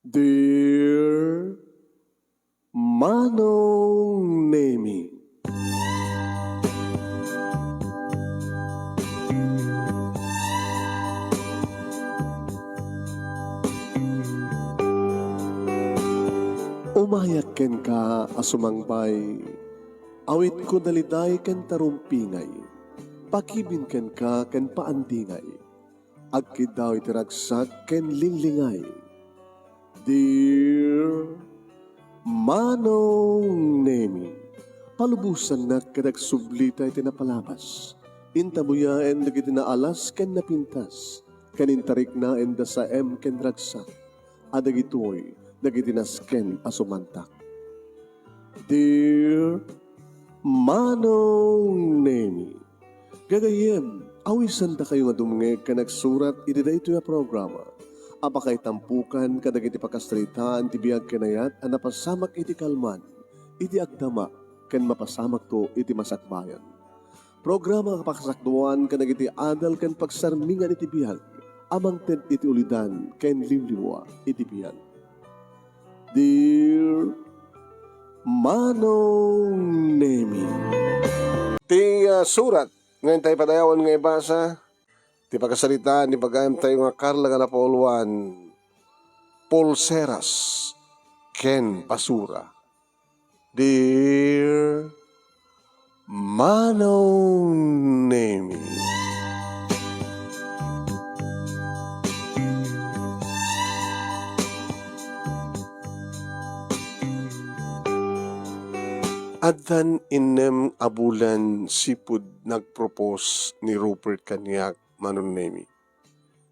Dear Manong Nemi, umayak ken ka asumangbay, awit ko daliday ken tarumpingay, pakibin ken ka ken paandingay, agkid daw itiragsak ken linglingay. Dear Manong Nemi, palubusan na kadag sublita iti napalabas. Intabuyaen dagiti naalas ken napintas. Kanintarik na enda sa ken dragsak. Adagitoy dagiti nasken asumantak. Dear Manong Nemi, gagayem, awisan da kayo nga dumngeg ka nagsurat iti daytoy a programa. Apakay tampukan kadag iti pakastalitaan ti biag kanayat a napasamak iti kalman, iti agdama, ken mapasamak to iti masakbayan. Programa kapakasakduan kadag iti adal ken pagsarmingan iti biag, amang ted iti ulidan ken liwliwa iti biag. Dear Manong Nemi, ti surat ngayon tayo padayawan nga ibasa ti pagkasalitaan ni pagayam tayo nga Carla nga napauluan pulseras ken basura. Dear Manong Nemi, addan inem abulan sipud nagpropose ni Rupert kanyak Manong Nemi.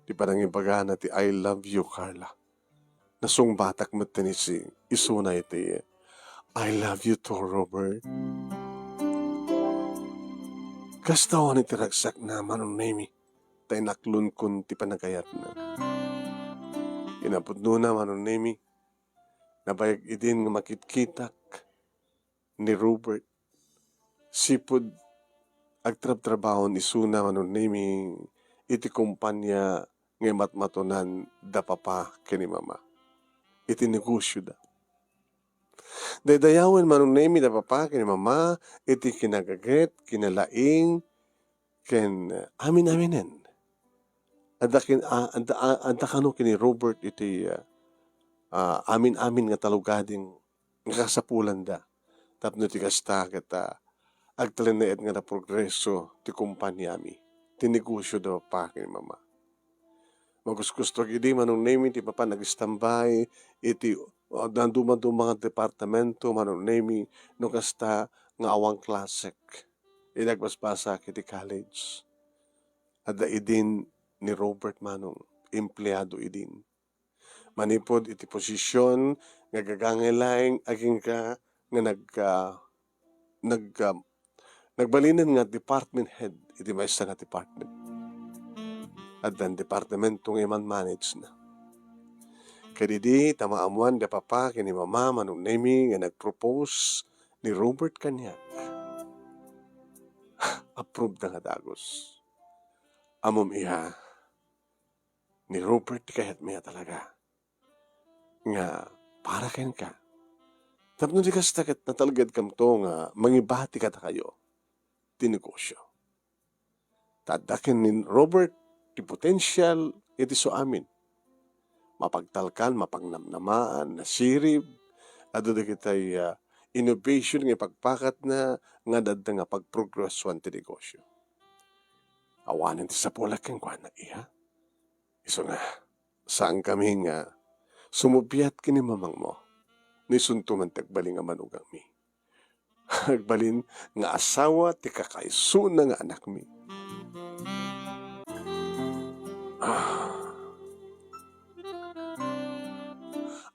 Di parang ibagana ti I love you, Carla. Nasung batak matanisi, isuna iti I love you too, Robert. Kastawan iti ragsak na Manong Nemi, tay naklun kun ti panagayat na. Inapod na Manong Nemi, nabayag idin nga makitkitak ni Robert. Sipud agtrab-trabahon isuna Manong Nemi, iti kumpanya nga matmatunan da papa kini mama. Iti negosyo da. Daydayawan Manong Nemi da papa kini mama, iti kinagaget, kinalaing, ken amin-aminen. Anda kano kini Robert iti amin-amin nga talugading nga kasapulan da. Tapno ti kasta kita agtalineet nga na progreso ti kumpanya mi. Ti negosyo da papa kini mama. Magusgusto gidi Manong Nemi ti papa nagistambay iti nanduma-duma mga departamento Manong Nemi no kasta nga awang klasek. Inagpaspasa iti college. Adda idin ni Robert Manong empleyado idin. Manipod iti posisyon nga gagangelaing aging ka nga nagbalinan nga department head iti maysa nga department. At dan departamento nga man manage na. Kadidi tamaamuan da papa kini mama Manong Nemi nga nagpropose ni Robert kanyak. Approved na nga dagos. Amom iha ni Robert kahit maya talaga. Nga para ken ka. Tapno di kastakit na talagad kam to nga mangibati ka ta kayo. Ti negosyo. Tadakin ni Robert ti potential iti so amin. Mapagtalkan, mapagnamnamaan, nasirib, ado da kitay innovation nga pagpakat na nga dadda nga pagprogreswan ti negosyo. Awanin ti sapulak keng kwa na iha. Iso nga, saan kami nga sumubiyat kini mamang mo, ni suntuman tagbalin nga manugang mi. Agbalin nga asawa ti kakaiso na nga anak mi.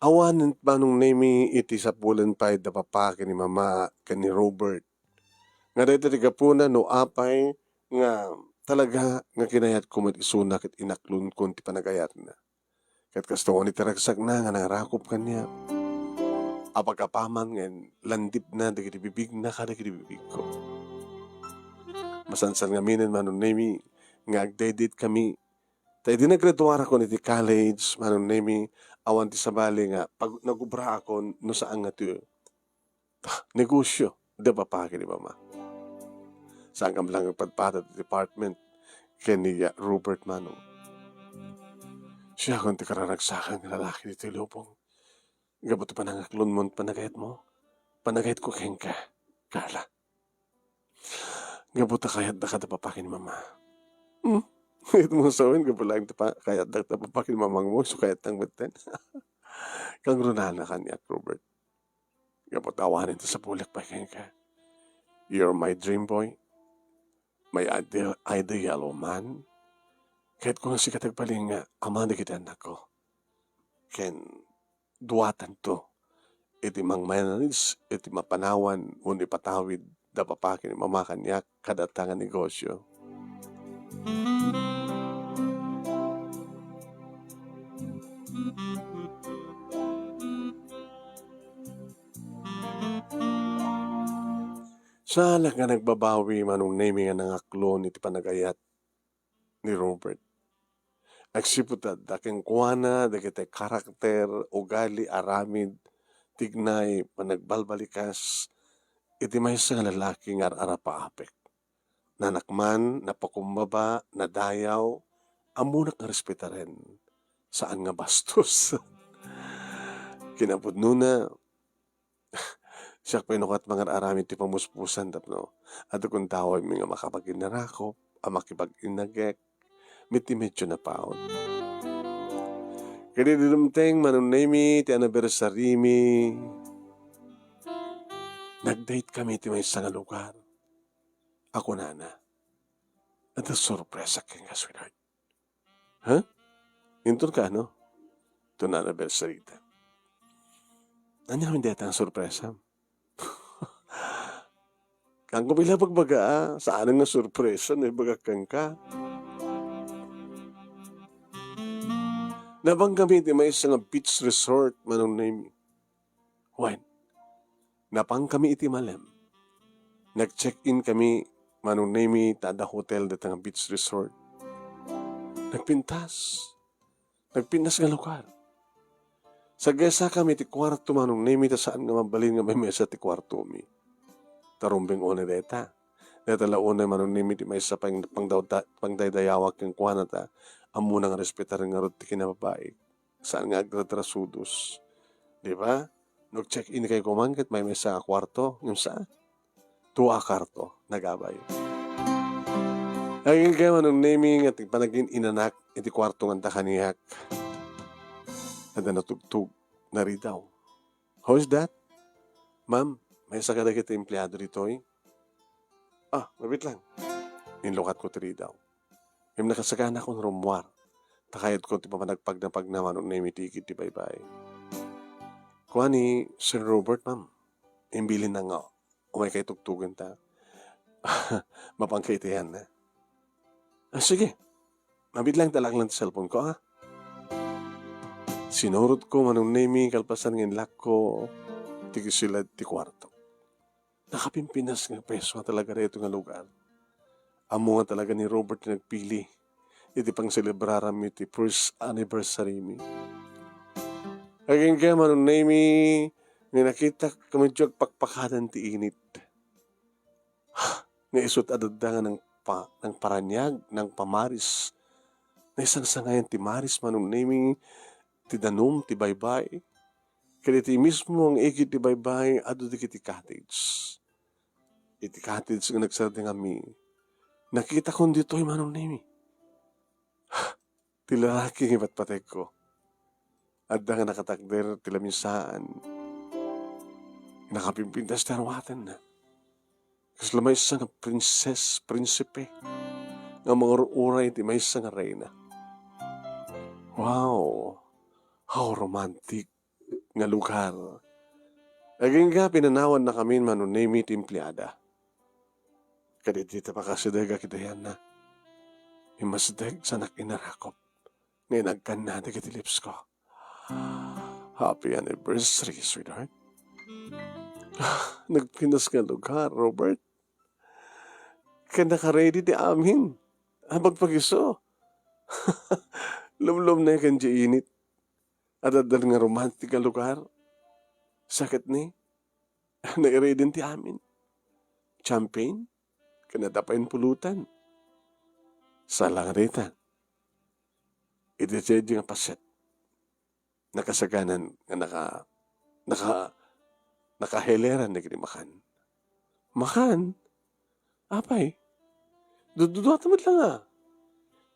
Awanin Manong Nemi iti sapulan pa da papa kini mama kani Robert. Nga dahil tiga po na no apay nga talaga nga kinayat ko mag-isuna kat inaklun kun ti panagayat na. Kat kasto ko ni taragsak na nga nangarakop kanya. Apagkapaman nga landip na dagiti bibig na kada kiti bibig ko. Masansan nga minin Manong Nemi nga agdedit kami. Tayo di naggraduara ko niti college Manong Nemi awan ti sabali nga, pag nagubra ako, no saan nga ti negosyo, da papaki ni mama. Saan kam lang ang padpata ti department, kaya Robert Manong. Siya kung ti kararagsakan nga lalaki dito ilupong. Gabuto panangaklon mo, panagayat mo. Panagayat ko keng ka, Carla. Gabuta kayat da kada papaki ni mama. Ito mo sawin, gabulang kayat da kada papaki ni mamang mo, so kayat tang beten. Kang runana ka niya, Robert. Gabutawan ito sa bulak pa keng ka. You're my dream boy. My ideal man. Kahit kung si katagpaling nga, ama na kita anak ko. Ken, duwatan to. Iti mangmananis, iti mapanawan, uni patawid, da papaki ni mama kanya, kadatangan negosyo. Sala nga nagbabawi manong naming nga nangaklon iti panagayat ni Robert. Agsiputad, daking kuwana, dakite karakter, ugali, aramid, tignay, panagbalbalikas, iti may nga lalaki nga arapaapek. Nanakman, napakumbaba, nadayaw, amunak nga respetaren. Saan nga bastos? Kinapudno na, siya pinukat mga aramid ti pamuspusan tapno. At kung tawag mga makapag-inarakop, makipag-inagek, miti medyo na paot. Kaya dilumteng manunaymi ti anniversary mi. Nag-date kami ti may isang lugar. Ako nana. At sorpresa kang nga, sweetheart. Ha? Intun ka, no? Ito na anniversary ta. Ano hindi ata ang sorpresa? Kang kumila pagbaga, saan nga sorpresa na ibaga kang ka? Nabang kami ti may isang beach resort manong name. When? Napang kami iti malem. Nag-check-in kami manong name tada hotel datang beach resort. Nagpintas nga lugar. Sa gesa kami ti kwarto manong name ta saan nga mabalin nga may mesa ti kwarto mi. Tarumbing one deta. Deta launa manong name ti may isa pangdaydayawak yung kuwana ta. Amo nang respetar nga rod ti kinababae. Saan nga agdradrasudos. Di ba? Nag-check-in kayo kumangkit, may mesa kwarto. Yung saan? Tuwa karto. Nagabay. Ang kayo manong naming at panagin inanak iti kwarto nga takaniyak. At natugtog na rin daw. How's that? Ma'am, may isa ka na kita empleyado rito eh. Mabit lang. Inlokat ko tiri daw. Yung nakasagana akong rumwar. Takayat ko ti pamanagpag na pagnaman o namitikid ti baybay. Kuha ni Sir Robert, ma'am. Imbilin na nga. Umay kay tugtugan ta. Mapangkaitihan na. Sige. Mabit lang talag lang ti cellphone ko, ha? Sinurot ko manong nami kalpasan ng lak ko. Tigisilad ti kwarto. Nakapimpinas ng peso talaga rito nga lugar. Amo nga talaga ni Robert na nagpili. Iti pang celebraram iti first anniversary mi. Aging kaya manong nami nga nakita kami diyag pakpakadan ti init. Nga isot adadanga ng paranyag, ng pamaris. Na isang sangayan ti maris manong nami ti danom, ti baybay. Kaya ti mismo ang ikit ti baybay ado di kiti cottage. Iti cottage nga nagsardi nga mi. Nakita ko dito ay manong nami. Ti lalaki ng ibatpatek ko. At nga nakatakder tila minsaan. Nakapimpintas tarwatan na. Kasi lamay isa nga prinsipe. Nga mga uray ti may isa nga reyna. Wow! How romantic nga lugar. Aging nga pinanawan na kami manunami ti empleyada. Kadidita pa kasidega kita yan na. Imasdeg sa nakinarakop. Ngayon nagkan na di kiti lips ko. Happy anniversary, sweetheart. Nagpinas nga lugar, Robert. Kaya naka-ready di amin. Habang pag-iso. Lumlum na yung kanji init. At adal nga romantic nga lugar. Sakit ni. Nairedin ti amin. Champagne. Kanadapain pulutan. Salang rita. Iti nga paset. Nakasaganan nga nakaheleran na makan. Makan? Apay. Duduwa tamad lang ah.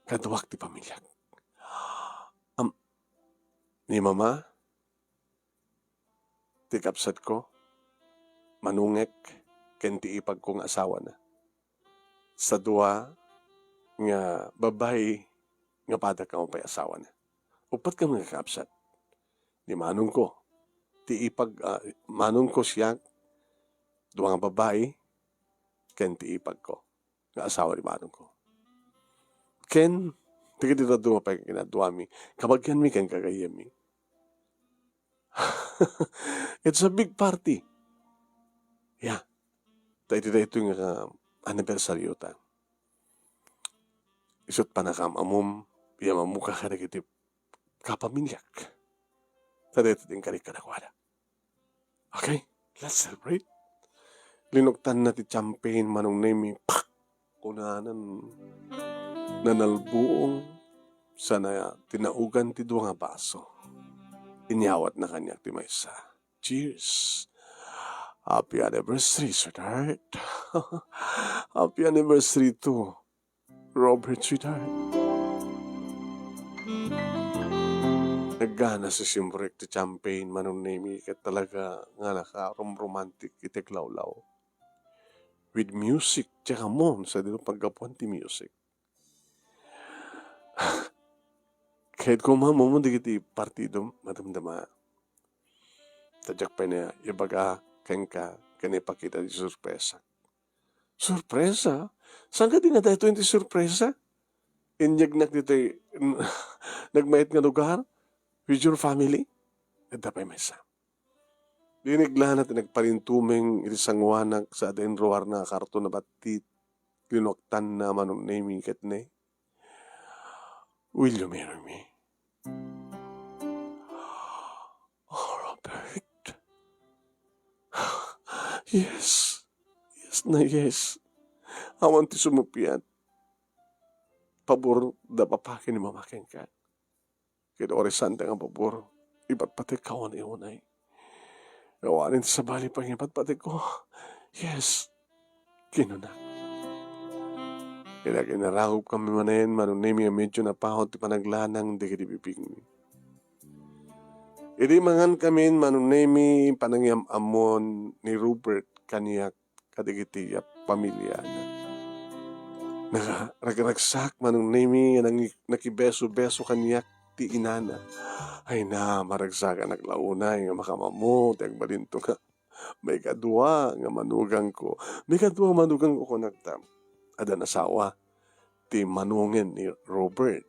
Kaduwak ti pamilya. Ni mama, ti kapsat ko, manungek, ken ti ipag kong asawa na. Sa dua, nga babay, nga padak ka mo pa'y asawa na. Upat ka mga kapsat. Ni manong ko, ti ipag, manong ko siya, dua nga babay, ken ti ipag ko, nga asawa ni manong ko. Ken, di ka dito duma pa kinaduami, kabagyan mi ken kagayam mi. It's a big party. Yeah. Ito yung anniversary ta. Isot pa na kam amom, iya mamuka ka na kitip kapamilyak. Ito yung karikadakwada. Okay, let's celebrate. Linuktan na ti champagne manong name pak! Kunanan nanalbuong sana tinaugan ti duwa nga baso. Inyawat na kanya ti maysa. Cheers! Happy anniversary, sweetheart. Happy anniversary to Robert, sweetheart. Naggana sa simbrek ti champagne manong name kat talaga nga nakarom-romantic itiklawlaw. With music, tsaka mo sa dito pagkapuan ti music. Kahit kumamo mo, di kiti partido, madamdama. Tadyak pa niya, ibaga, kengka, kanipakita di surpresa. Surpresa? Saan ka din na dahito yung surpresa? Inyagnak dito nagmayat nga lugar with your family? At dapay may isa. Dinigla natin nagparintuming irisangwanak sa atin ruwar na karto na batit. Linoktan na manong naming katne. Will you marry me? Oh, Robert. Yes. Yes na yes. Awan ti sumupiat. Pabor da papakin ni mamakin ka. Kaya oresan nga pabor. Iba't pati kawan iunay. Gawanin sa bali pang iba't pati ko. Yes. Kinunak. Kaya kinarahog kami manayin, manunay medyo napahot ti panaglanang di kadibibig mi. Idi mangan kami manunay panangyam amon ni Robert kaniyak kadigitiya pamilya na. Nakaragsak manunay nakibeso-beso kaniyak ti inana. Ay na, maragsakan naglaunay nga makamamo, tiyag balinto nga. May kadua nga manugang ko. May kadua manugang ko nagtam. Ada nasawa, ti manungin ni Robert.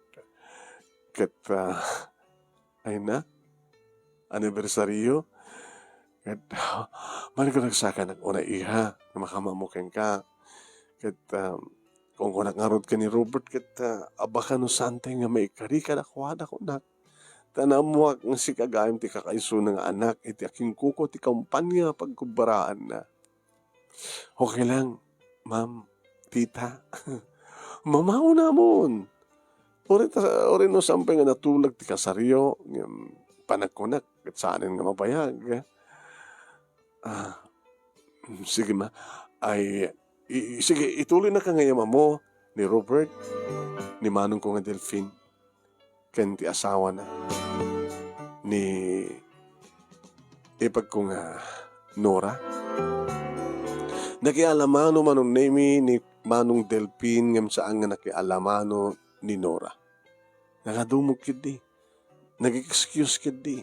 Kat, ay na, anibersaryo. Kat, managsakan nag-una iha, na makamamukeng ka. Kat, kung kunangarod ka ni Robert, kat, abaka no sante nga may karika na kuwada ko na. Tanamuak nga si kagayam ti kakaiso ng anak, iti aking kuko ti kampanya pagkubaraan na. Okay lang, ma'am, tita. Mamaw namon. Orin no sampay nga natulag ti kasaryo, panagkunak, at saanin nga mabayag. Sige ma, sige, ituloy na ka ngayon mo ni Robert, ni manong ko nga Delphine, ken ti asawa na, ni ipag ko nga Nora. Nakialamano manong name ni manong Delphine ngam saan nga nakialamano ni Nora. Nakadumog kid di. Nag-excuse kid di.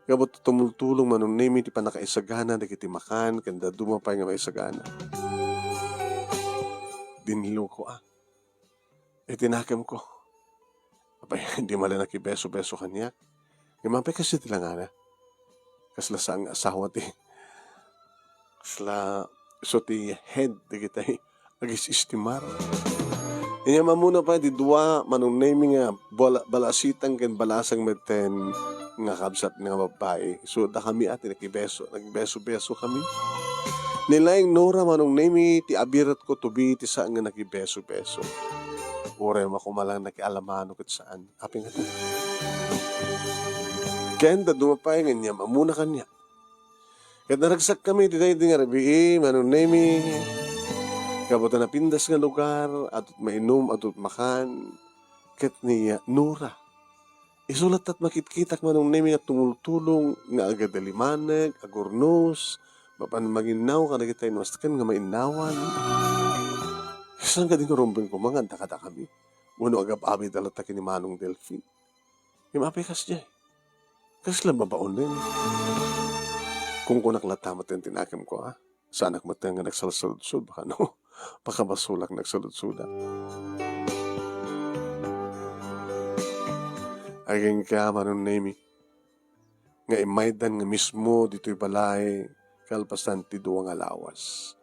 Kabot tumultulong manong name ti panakaisagana nakiti makan kanda dumapay nga maisagana. Dinilo ko Itinakam ko. Apay, hindi mala nakibeso-beso kanya. Gamapay kasi tilangana. Kasla sa ang asawa ti. Kasla so ti head ti kitay agis istimar. Inya mamuna pa di dua manong naming nga balasitang ken balasang meten nga kabsat nga babae. So da kami ati nagbeso-beso kami. Nilaing Nora manong nemi ti abirat ko tubi ti saan nga nagibeso-beso. Ure makumalang nakialamano kat saan. Api nga to. Kaya dumapay nga niya, mamuna kanya. Kaya naragsak kami, di nga rabi, manong nemi. Kabuta na pindas nga lugar, atot mainom, atot makan. Kat niya, Nora. Isulat at makitkitak manong nemi nga tumultulong nga agadalimanag, agurnos, mapan maginaw ka na kita inwastakan nga mainawan. Saan ka din rumbing ko, mga anda kami. Uno agab-abi dalatakin ni Manong Delphine. Yung apikas niya. Kasi lang babaon din. Kung naklatamat yung tinakam ko, Sana matang nga nagsalsud-sud, baka no? Baka masulak nagsalud-suda. Aging ka manong nemi. Nga imaydan nga mismo dito'y balay, kalpasan ti duwang alawas.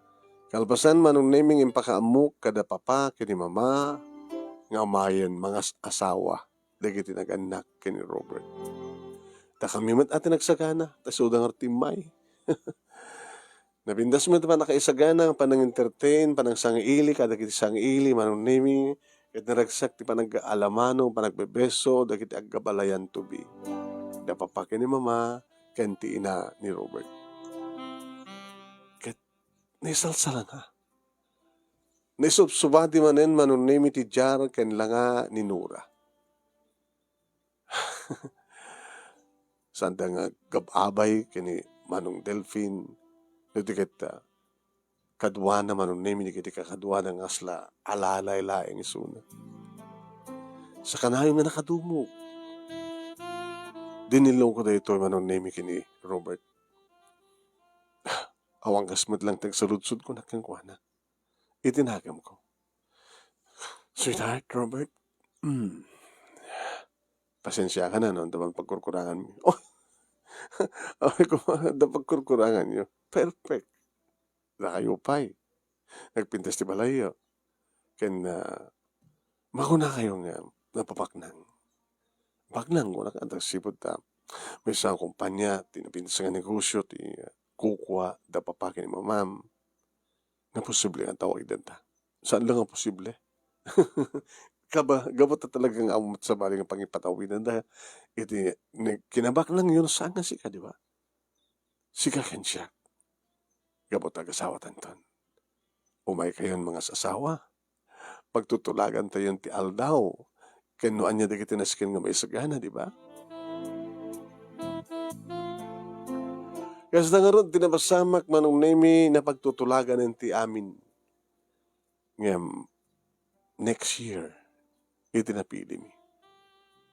Kalpasan manong nemi ng impakaamuk kada papa, kini mama, nga umayan mga asawa, dagiti nag-anak kini Robert. Ta kami mat ati nagsagana, ta sudang artimay. Nabindas mo ito pa nakaisagana, panang entertain, panang sangili, kada kiti sangili, manong nemi, kat naragsak ti panag-alamano, panagbebeso, dagiti aggabalayan tubi. Da papa kini mama, kanti ina ni Robert. Kat naisalsalan ha. Naisubsubati manen manong nemi ti jar ken langa ni Nora. Sanda nga gababay kini Manong Delphine, nutiket kadwana manong nemi ni kiti kakadwana nga asla alalay laeng isuna. Sa kanayon nga nakadumog. Dinilong ko da ito manong nemi kini Robert. Awang kasmat lang tagsaludsud ko nakangkwana. Itinagam ko. Sweetheart, Robert, pasensya ka na no, dabang pagkurkurangan mo. Oh, okay ko, dabang pagkurkurangan nyo. Perfect. Nakayupay. Nagpintas ti balayo. Ken, makuna kayo nga, napapaknang. Paknang ko, nakantang sipod ta. May isang kumpanya, tinapintas nga negosyo, ti kukwa, dapapakin ni mamam. Na posible ang tawag danta. Saan lang ang posible? Gabot na talagang amot sa bali ng pangipatawinan na iti kinabak lang yun saan nga sika, di ba? Sika ken siya. Gabot na asawa tanton. Umay kayon mga sasawa. Pagtutulagan tayo ti aldaw. Kenuan niya dagiti naskin nga may sagana, di ba? Kasi nga ron, tinabasamak manong nemi na pagtutulagan ng ti amin. Ngam, next year, itinapili mi.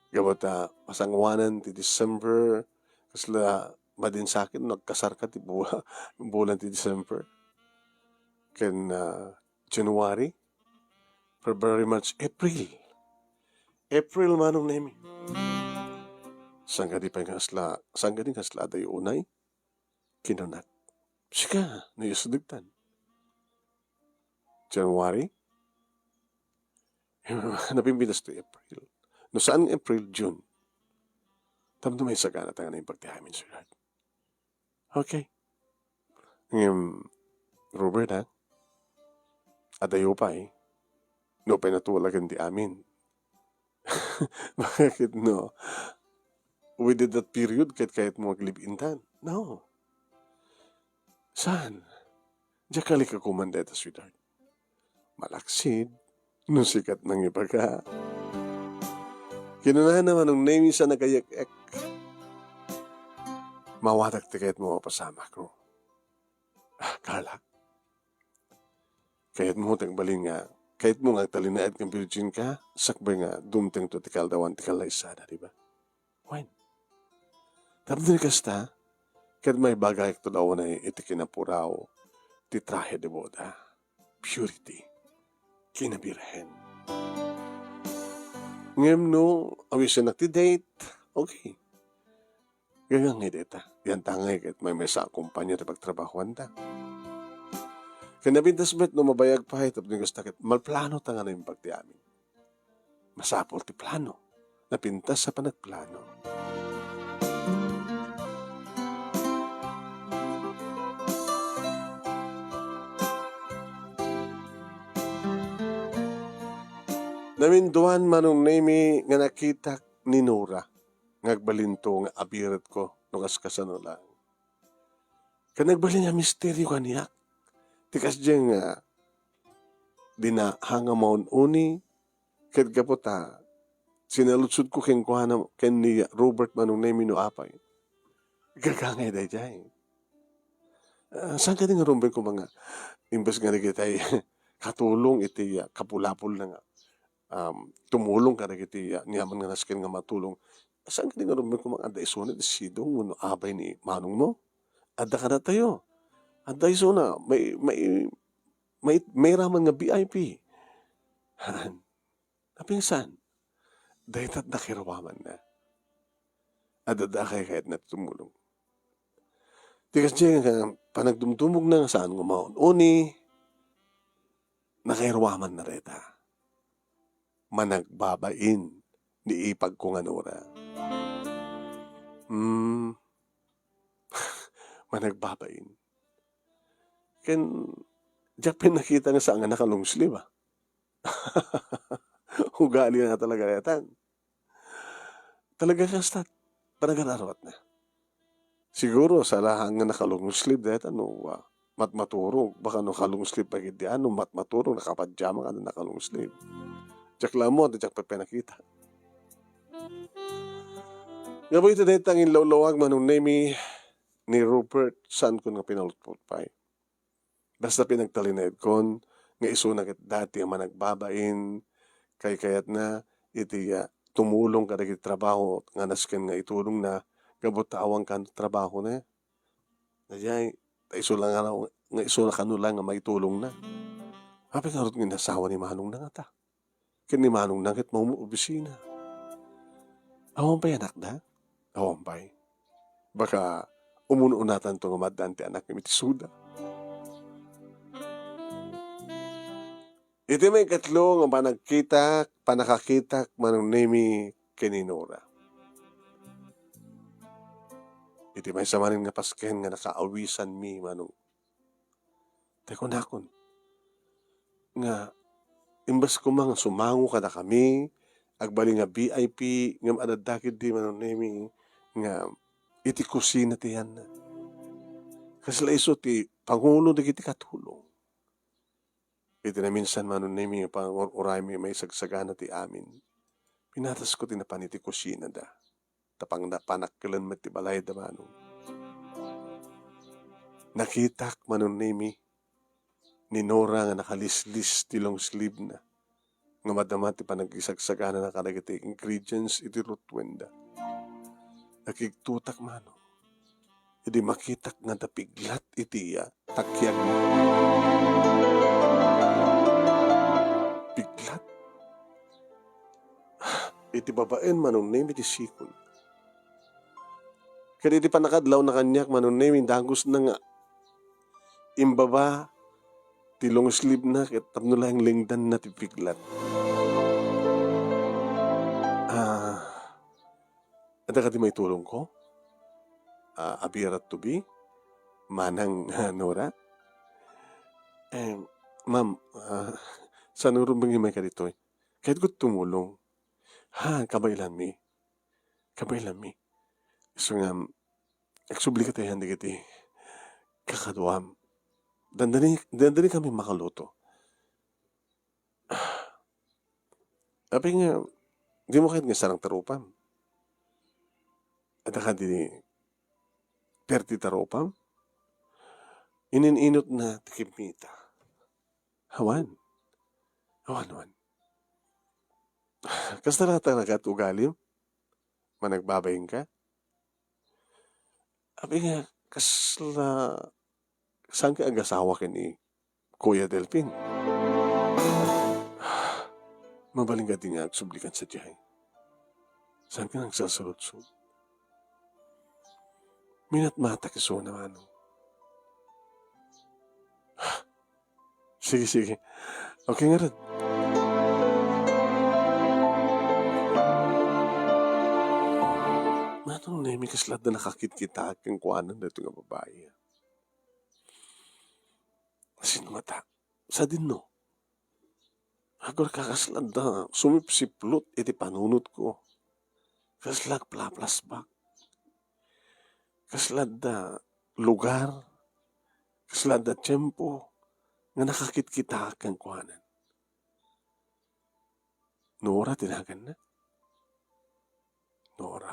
Gabot na pasangwanan ti December, kasla madin sa akin, nagkasar ka ti bulan ti December. Ken January, February, March, April. April manong nemi. Sangga di pa nga asla dayo unay, kinunat. Sika, nayusudugtan. January, napimbinas to April. No saan April, June? Tamdo may sagana tayo na yung pagtihamin, sweetheart. Okay. Robert, ha? Adayo pa eh. No, pinatulagan di amin. Bakit no? Within that period, kahit mo maglibintan. No. Saan? Diyan kali ka kumandeta, sweetheart. Malaksid, no sikat ng iba ka. Kinunahan naman ng name sa nagayak-ek. Mawatak ti kahit mo mapasama ko. Carla, kahit mo tagbalin nga, kahit mo nga talinaad kang virgin ka, sakbay nga dumteng to tikal dawan tikal laisada, di ba? When? Tapos ni kasta, kahit may bagay ito daw na iti kinapuraw, ti trahe de boda, purity, kinabirhen. Ngayon no, awisin na ti date, okay. Ganyan nga dita, yan tangay kahit may sa kumpanya na pagtrabahuan ta. Kinabintas met no mabayag pa ito, tapos takit, malplano ta nga na yung pagti amin. Masapol ti plano, napintas sa panagplano. Naminduan manong nemi nga nakita ni Nora. Ngagbalinto nga abiret ko nukas kasano lang. Kanagbalin nga misteryo kaniya. Tikas dyan nga dinahanga maun uni. Ket kapota sinalutsud ko ken kuhana ken ni Robert manong nemi no apay. Gagangay day jay. Saan ka nga rumben ko mga imbes nga kita katulong iti kapulapol na nga tumulong ka iti niyaman nga nasken nga matulong. Saan ka nga rumben ko mga ada iso na sidong no abay ni manong mo? Ada ka na tayo. Ada iso na may raman nga VIP. Napinsan. Dahil tat nakirawaman na. Adada kay kahit na tumulong. Tikas dyan nga panagdumdumog na nga saan gumaon. Uni, nakairawaman na reta. Managbabain ni ipag ko nga Nora. Managbabain. Ken, diyak pinakita nga saan nga nakalong sleeve Ugali na talaga retan. Talaga kastat. Panagalarwat na. Siguro sa lahang nga nakalong sleeve retan no matmaturong. Baka no kalong sleeve pagid di ano matmaturong nakapadyama ka na nakalong sleeve. Diyak lamo at diyak pinakita. Nga ba ito dahil tangin lawlawag manong nemi ni Rupert saan ko nga pinalutpot pa Basta pinagtalinayad kon nga iso na dati ang managbabain kay kayat na iti tumulong ka dagiti trabaho nga nasken nga itulong na gabutawang kan trabaho na. Najay iso lang nga iso na kanulang nga maitulong na. Habi nga rin nasawa ni Manong na nga ta. Ken ni Manong na ket mao opisina. Awang pa anak da? Awang pa. Baka umununatan to nga madante anak ni Mitisuda. Iti may katlo nga panakakitak manong nemi keninora. Iti may samanin nga pasken nga nakaawisan mi manong. Teko nakon. Nga imbas ko mga sumango ka na kami, agbali nga VIP, nga madadakid di manong nemi nga iti kusina ti yan na. Kasla iso ti pangulo di kiti katulong. Iti na minsan manon nemi panguray mi may sagsagana ti amin. Pinatas ko tinapan iti kusina da. Tapang napanakkilan met ti balay da manong. Nakitak manon nemi ni Nora nga nakalislis ti long sleeve na. Nga madama ti panag-isagsagana na karagiti ingredients iti rutwenda. Nakigtutak manong. Idi makitak nga dapiglat iti takyag mo. Biglat. Iti babaen manong nemi ti sikon. Kaya iti panakadlaw na kanyak manong nemi dagos na nga imbaba ti long sleeve na ket tapno lang lingdan na ti biglat. Ada ka di may tulong ko? Abirat to be? Manang Nora? Ma'am, sa nurong may ka dito kahit ko tumulong. Kabaylan mi. So nga, nagsubli ka tayo hindi kiti kakadwam. Dandali kami makaluto. Tapi nga, di mo kahit nga sarang tarupam. At ka di 30 tarupam. Inininot na tikipita. Hawan. Kasta na talaga at ugalim? Managbabayin ka? Abi nga, kasla, saan ka agasawa ka ni Kuya Delpin? Mabaling ka din nga agsublikan sa dihay. Saan ka nagsasalot-sud? Minat-mata kiso naman. Sige. Okay nga rin. Manong nemi kaslat na nakakit-kita kang kuanan na ito nga babae. Sino mata? Sa din no? Agor kakaslad da, sumipsiplot iti panunot ko. Kaslag plaplasbak. Kaslad da lugar. Kaslad da tiyempo nga nakakit-kita kang kuhanan. Nora tinagan na. Nora.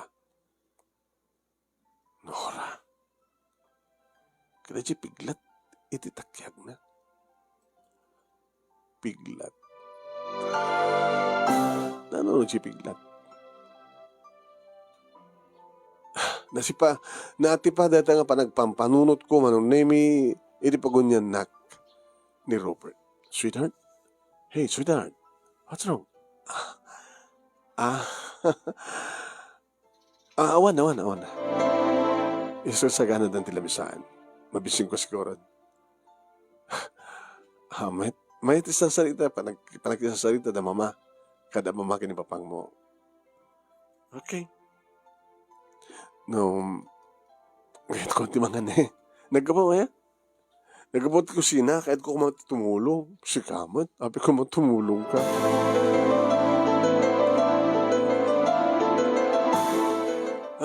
Nora. Kada di piglat iti takyag na. Piglat. Ano di piglat? Nati pa data nga panagpampanunot ko manunemi iti pagunyan nak ni Robert. Sweetheart? Hey, sweetheart. What's wrong? Ah, awan. Isa sa gana ng tilabisaan. Mabising ko siguro. May isang salita, panagkisasarita da mama. Kada mama kinipapang mo. Okay. No, kahit konti mga nagkapaw eh. Nagkapaw ti kusina, kahit ko tumulong. Si Kamat, api ko tumulong ka.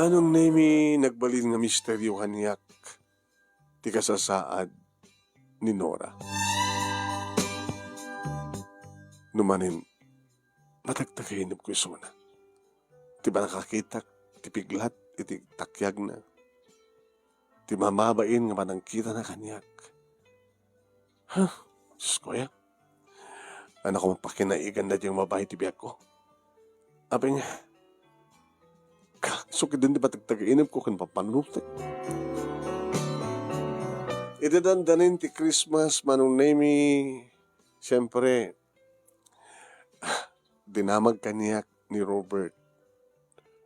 Anong nemi nagbalin nga misteryo kaniyak ti kasasaad ni Nora. Numanin, matagtagahinap ko isuna. Ti ba nakakitak, ti piglat, iti takyag na. Ti mamabain nga manangkita na kanyak. Diyos ko ya. Anak ko mapakinaigan na diyang mabay ti biyak ko. Abing, sukid din di ba tagtagainap ko kan papanutik. Itidandanin ti Christmas manunemi. Siyempre, dinamag kaniyak ni Robert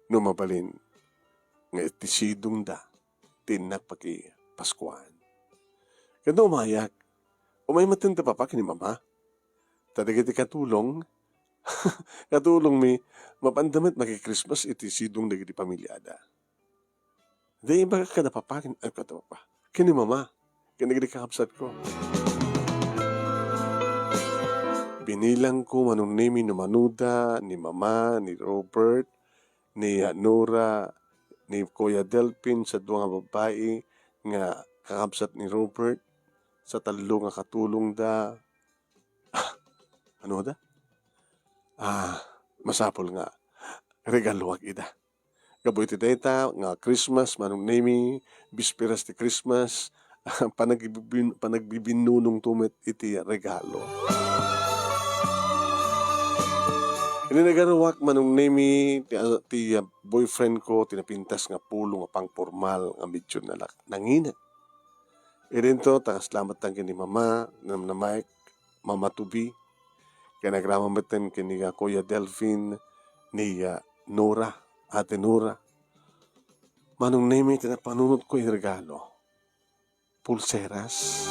numabalin nga itisidong da tinak pagi Paskuan. Kaya umayak, umay matinda pa pa kini mama. Tadagiti katulong, katulong mi, mapandamit maki-Christmas itisidong dagiti pamilyada. Di iba ka na papakin, ay kata pa, kini mama, kinagiti kakapsat ko. Binilang ko manunemi ni Manuda, ni Mama, ni Robert, ni Nora, ni Kuya Delpin sa duwa nga babae nga kakabsat ni Robert sa talo nga katulong da. Ano da? Masapol nga. Regaluwag ida. Gaboy ti data nga Christmas, manunemi, bisperas ti Christmas, panagbibinunong tumit iti regalo. Ininagarawak manong nemi ti boyfriend ko tinapintas nga pulo nga pang formal nga medyo nangina. Irinto salamat lang kini mama na Mike, mama to be. Kaya nagramamatan kini Kuya Delphine ni Nora, ate Nora. Manong nemi tinapanunod ko yung regalo. Pulseras.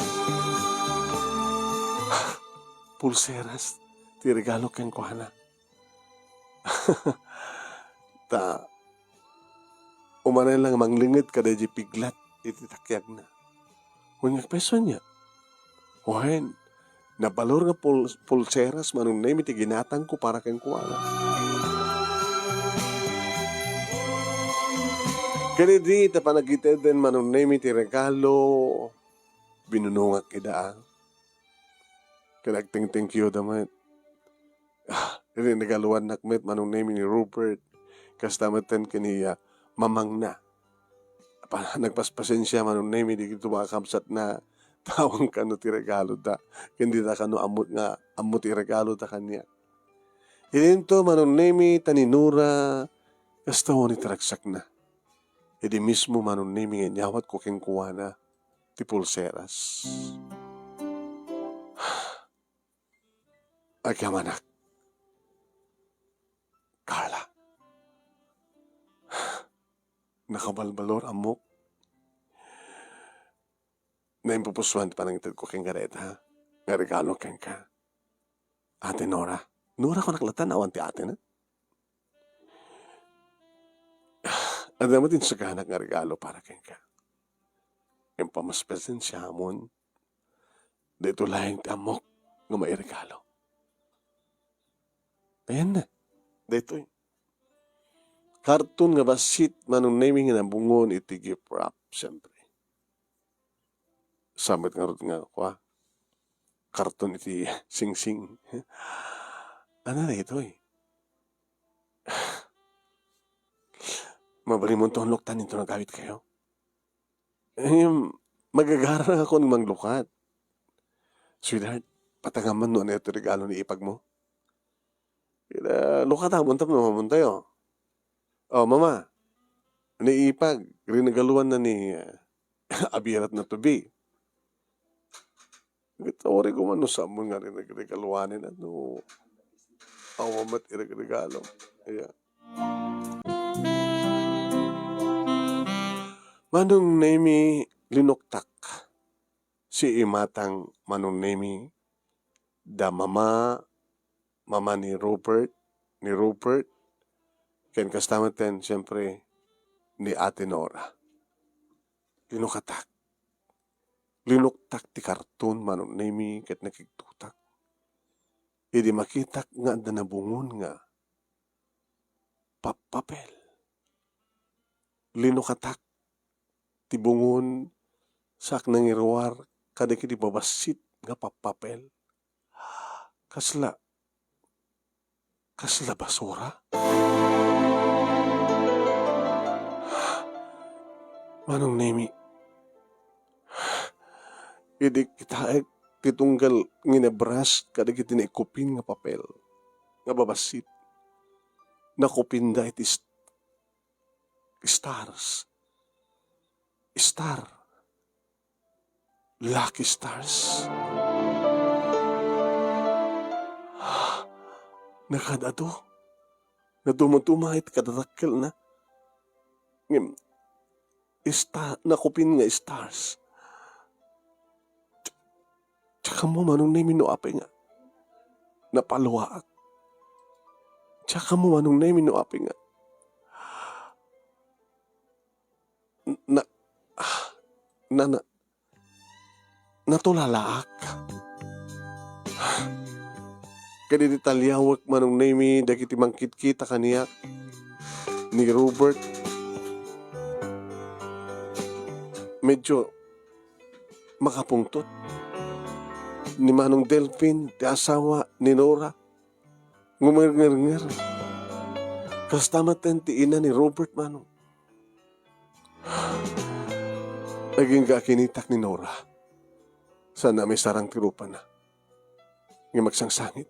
Pulseras. Ti regalo kang kuhana. Umanay lang manglingit kada di piglat iti takyag na. Huwag peso niya. Huwain, nabalor nga pulseras manong na iti ginatang ko para kang kuwala. Kaya di tapanagitid din manong na iti regalo binunungak idaang. Kaya thank you damat. Nagaluan nakmet manong name ni Robert kastamatan kaniya mamang na. Nagpaspasensya manong name di kito makakamsat na tawang kano ti regalo da. Hindi da kano amot ti regalo da kanya. Ilinto manong name taninura kastaw ni taragsak na. Idi mismo manong name nga nyawat ko keng kuwana ti pulseras. Agamanak. Carla. Nakabalbalor amok. Naimpupusuan pa nang itad ko keng gareta. Nga regalo keng ka. Ate Nora. Nora ko naklatan awan ti ate na. Ada mo din sa kanak nga regalo para keng ka. Yung pamaspesen siya amon. Dito lahing ti amok nga may regalo. Ayan na. Dito karton nga basit manong naming nga bungon iti gift wrap, siyempre. Samit nga rin nga, karton iti sing-sing. Ano na ito Mabali mo itong luktan ito na gawit kayo. Magagara na ako ng manglukat. Sweetheart, patangaman no ano ito regalo ni ipag mo. Lukat ha, muntam na mamuntay Oh, mama, ni ipag, rinagaluan na ni abirat na tubi. Gitawari ko man no sa mo nga rinagaluanin at no awamat iragregalo. Kaya. Manong nemi linuktak si imatang manong nemi da mama ni Rupert, ken kastamatan siyempre ni Ate Nora. Linuktak ti karton manong nemi ket nakiktutak. Idi makitak nga da nabungon nga papel. Linukatak ti bungon sak nangiruar kada kiti babasit nga papel. Kasla basura. Manong nemi, idi kita titunggal nginabras kada kiti naikupin nga papel nga babasit. Nakupinda iti stars. Lucky stars. Nakadado. Nadumay kadatakkel na. Nakupin nga stars. Tsaka mo manong nemi no ape nga. Napaluwaak. Tsaka mo manong nemi no ape nga. Natulalaak. Kadi detalyawak manong nemi dagiti mangkit-kita kaniya ni Robert. Medyo makapungtot. Ni manong Delphine, ti asawa ni Nora. Ngumir-ngir-ngir. Kastamatan ti ina ni Robert manong. Naging kakinitak ni Nora. Sana may sarang tirupa na. Nga magsangsangit.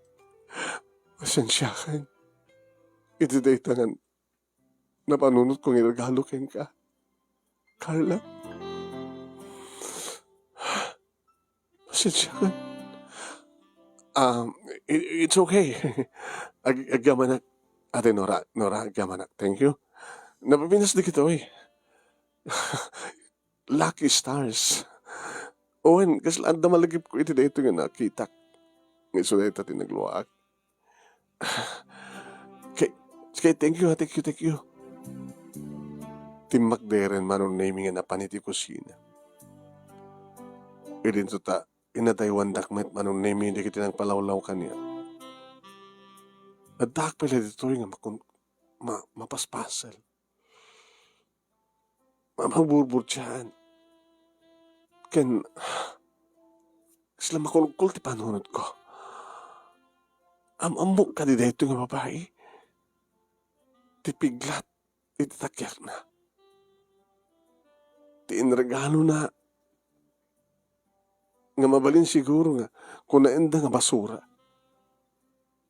Pasensyakan. Iti day tangan. Napanunot kong iragalo ken ka. Carla. Pasensyakan. It's okay. Agyamanak. Ate Nora, agyamanak. Thank you. Napapinas di kita Lucky stars. Owen, kaslaan na malagip ko iti dito nga nakitak. Ngayon so dito tinagluwaak. Kay, thank you. Timak deren manon naming nga napaniti kusina. Idin to ta, inataywan dakmet manon naming hindi kita nang palawlaw kanya. At dak pala dito nga mapaspasal. Maburbur Ken, sila makulkul ti panunod ko. Amok ka di dito nga babae. Ti piglat, ititakyak na. Ti inregalo na. Nga mabalin siguro nga, kung naenda nga basura.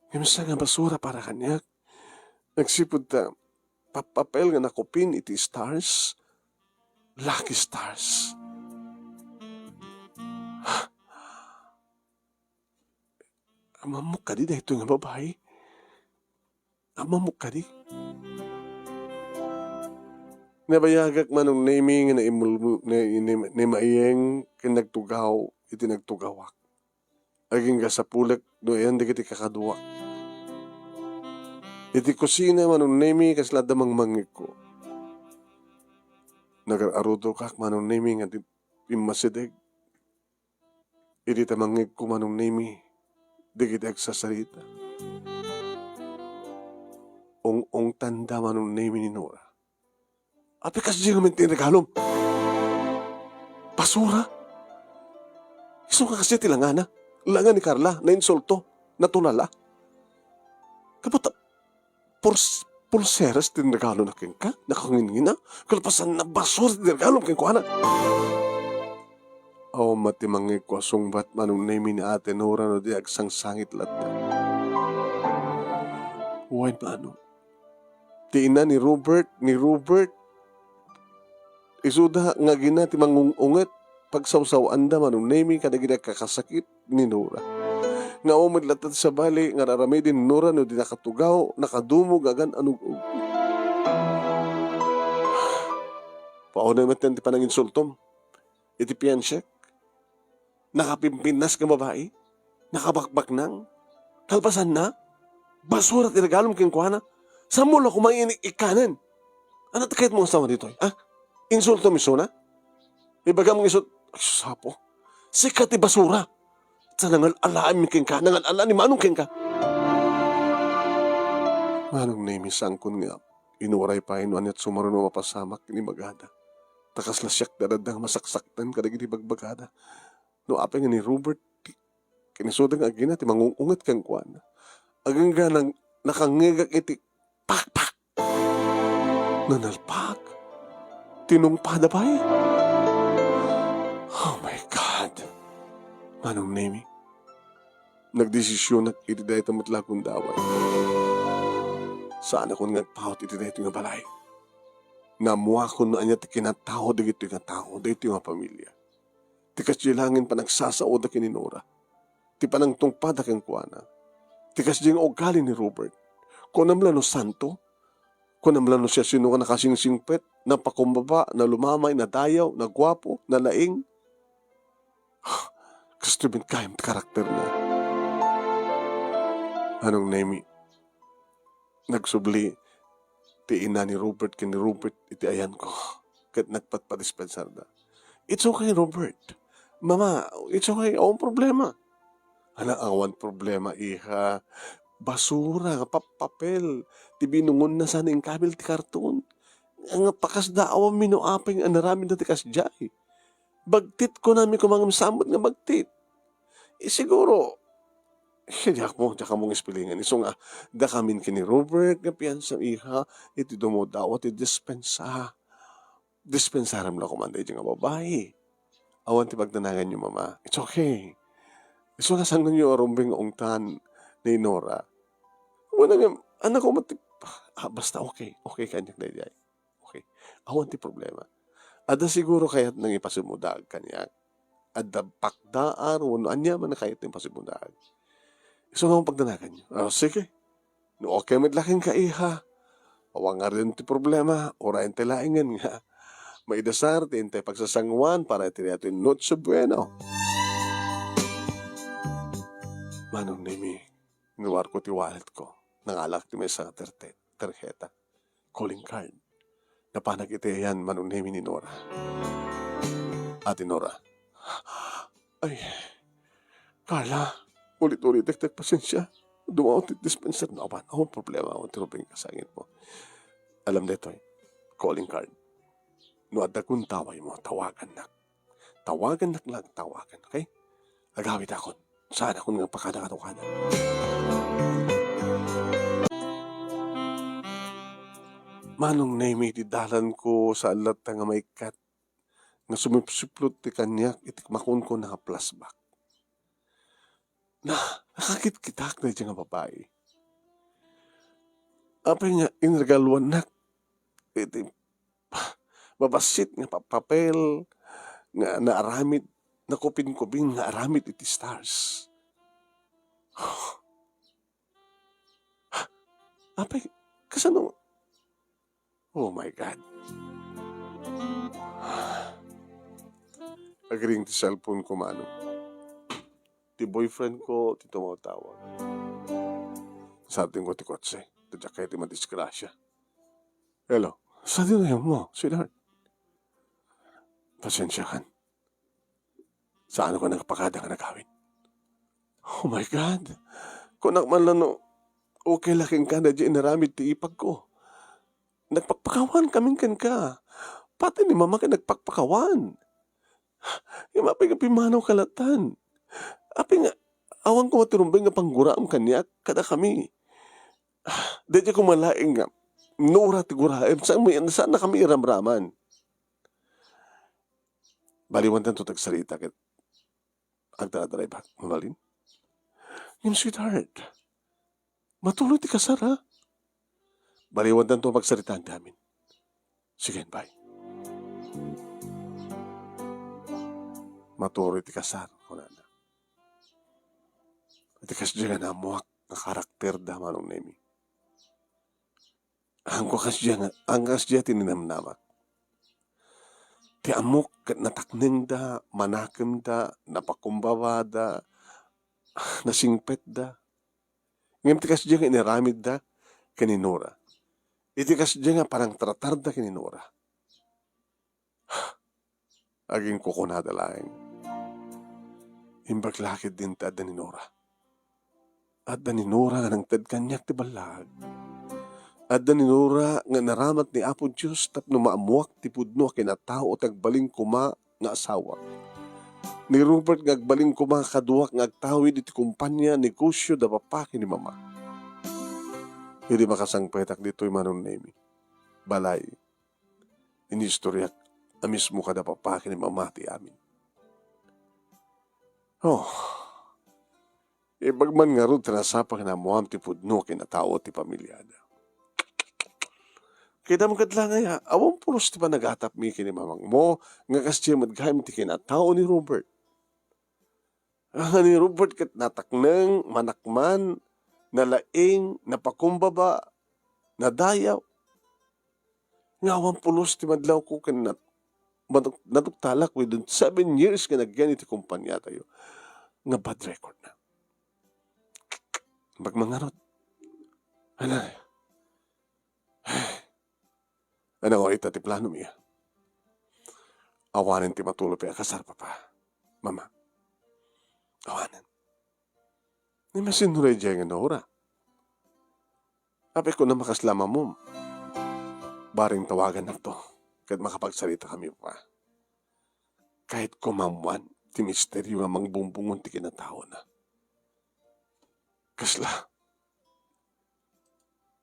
Nga nga basura para kanyak. Nagsipod ta, papel nga nakupin iti stars. Lucky stars. Amamok ka di dahito nga babae. Amamok ka di. Nabayagak manong naming na maiyeng kinagtugaw, iti nagtugawak. Aging gasapulak, doon di kiti kakadwa. Iti kusina manong naming kasladamang mangik ko. Nagararudo kak manong naming at imasideg. Iti tamangik ko manong naming di kita agsasarita. ong tanda manong name ni Nora. Api kasi di naman tinagalom. Basura. Iso ka kasi tilangana. Langan ni Carla na insulto, na tulala. Kaputa, pulseras tinagalo na kin ka, nakangingina, kalpasan na basura tinagalo kin ko ana. Aw matimangi ko sungbat manong name ni Ate Nora no di agsang sangit latta. Huwag paano? Di ina ni Robert, isuda nga gina ti mangungunget pagsawsaw anda manong name kadagida kakasakit ni Nora. Nga umadlatad sa bali nga raramay din Nora no di nakatugaw, nakadumog agan anug-ug. Pauna naman ti panang insultom. Iti piyansyek. Nakapimpinas ka babae. Nakabakbak nang. Kalpasan na. Basura tinagalom kin kuana. Saan mo lang kumain ikanan? Ano takait mo asawa dito? Insulto miso na? Ibaga mong isult. Ay, sapo. Sikat ti basura. Sa nangal-alaan mi kin ka. Nangal-alaan ni manong kin ka. Manong na imisangkon nga. Inuray pa inuan at sumaruno mapasamak ni Magada. Takas lasyak dadadang masaksaktan kadagiti bagbagada. No apay nga ni Robert. Kinisudang agina ti mangungungat kang kuana. Agang ganang nakangigak iti pak-pak. Nanalpak. Tinungpada pa eh. Oh my God. Manong Nemi. Nagdesisyon na iti dahi tamatla kong daway. Saan ako nagpahot iti dahi ito nga balay. Namuha ko na anya ti kinatao dagito nga tao, dagito nga pamilya. Ti kasilangin pa nagsasaod na kininora. Ti panang tungpada kang kuana. Ti kasyang ugali ni Robert. Kunamla no santo. Kunamla no siya sino ka nakasingsingpet, napakumbaba, na lumamay, na dayaw, na gwapo, na laing. Gusto min kayang karakter na. Anong Nemi? Nagsubli, ti ina ni Robert kini Robert iti ayan ko. Kat nagpatpadispensar na. It's okay, Robert. Mama, it's okay. Awang problema. Awan problema, iha. Basura, papel. Ti binungon na sana yung kabil ti karton. Ang pakasda awang minuaping anaramin na ti kasjay. Bagtit ko namin kumangam samot nga bagtit. Siguro, diyak mong ispilingan. Iso nga, da kamin kini Robert, nga piyansa iha, iti dumodawat, iti dispensa. Dispensaram na kumanday nga babae. Awan ti pagdanagan niyo, mama. It's okay. Iso nga sang ninyo arumbing ongtan ni Nora. Wala nga, anak ko matip. Basta okay. Okay kanyak na diay. Okay. Awan ti problema. Ada siguro kaya't nang ipasimudag kanyak. Ada pakdaan, wano anya man na kaya't nang ipasimudag. Iso nga mong pagdanagan niyo. Sige. No okay madlaking ka iha. Awan nga rin ti problema. Orayin ti laingan nga. Maidasar, tintay pagsasangwan para iti not so bueno. Manong Nemi, niwar ko ti wallet ko. Nangalak ti may sa tarjeta. Calling card. Napanag iti yan, Manong Nemi ni Nora. Ate Nora. Ay, Carla, ulit-ulit, tek pasensya. Dumawat ti dispenser na apan. Ako problema, ako tiruping kasangit mo. Alam nito calling card. No adda kung taway mo, tawagan na. Tawagan na lang, tawagan, okay? Agawit ako. Saan ako nga pakada-katukada. Manong Nemi, didalan ko sa alat nga may kat. Nga sumipsiplot ti kanyak, itikmakon ko na plasbak. Nakakit-kitak na dyan nga babae. Apay nga, inregaluan na. Iti, mabasit nga papel nga naaramid nakupin-kupin nga aramid iti stars. Apay, kasano? Oh my God. Agring ti cellphone ko mano. Ti boyfriend ko, ti tumawag. Sabi ko ti kotse. Tadya kayo ti madisgrasya. Hello. Sabi na yun mo, sweetheart. Pasensya kan. Saan ako nagpakada ka nagawin? Oh my God. Kung nakman lang no, Okay laking ka na di inaramid ti ipag ko. Nagpakpakawan kaming kan ka. Pati ni mama ka nagpakpakawan. Yung mapay nga pimanaw kalatan. Api nga, awang ko matirumbay nga pangguraam kanya, kada kami. Dahil ko malaing nga, nura ti guraam, saan na kami iramraman? Baliwan tan to tagsalita ket ang tadrive back, mabalin. Yung sweetheart, matuloy ti kasar ha? Baliwan tan to magsaritaan namin. Sige, bye. Matuloy ti kasar, kunana. Iti kasdiya nga namuak na karakter da manong nemi. Ang kasdiya tininamnamak. Ti amok kat natakneng da, manakem da, napakumbaba da, nasingpet da. Ngayon ti kasdiya nga iniramid da, kaninura. Iti kasdiya nga parang tratar da kaninura. Aging kukunada laeng. Imbaglakid din ta da ninura. At da ninura nga nang tad kanyak ti balag. At da ninura nga naramat ni Apo Diyos tapno maamuak ti pudno kinatao at agbaling kuma nga asawa. Ni Robert nga agbaling kuma kaduak nga agtawid iti kumpanya negosyo da papaki ni mama. Hindi makasangpetak dito'y manon nemi. Balay. Inistoryak amismo kada papaki ni mama ti amin. Oh. Ibagman nga ron tinasapak na muam ti pudno kinatao ti pamilyada. Kita mo kadla nga awang pulos ti pa nagatap mi kini mamang mo, nga kasya madgayam ti kinatao ni Robert. Ni Robert kat natakneng, manakman, nalaing, napakumbaba, nadayaw. Nga awang pulos ti madlaw ko kanat, naduktalak within 7 years ka nagyan iti kumpanya tayo. Nga bad record na. Magmangarot. Ano ko ita ti plano miya? Awanin ti matulo pa kasar papa. Mama. Awanin. Ni masinuray dyan nga naura. Ape ko na makaslama mo. Baring tawagan na to. Kahit makapagsalita kami pa. Kahit kumamuan, ti misteryo nga mangbumbungon ti kinatao na.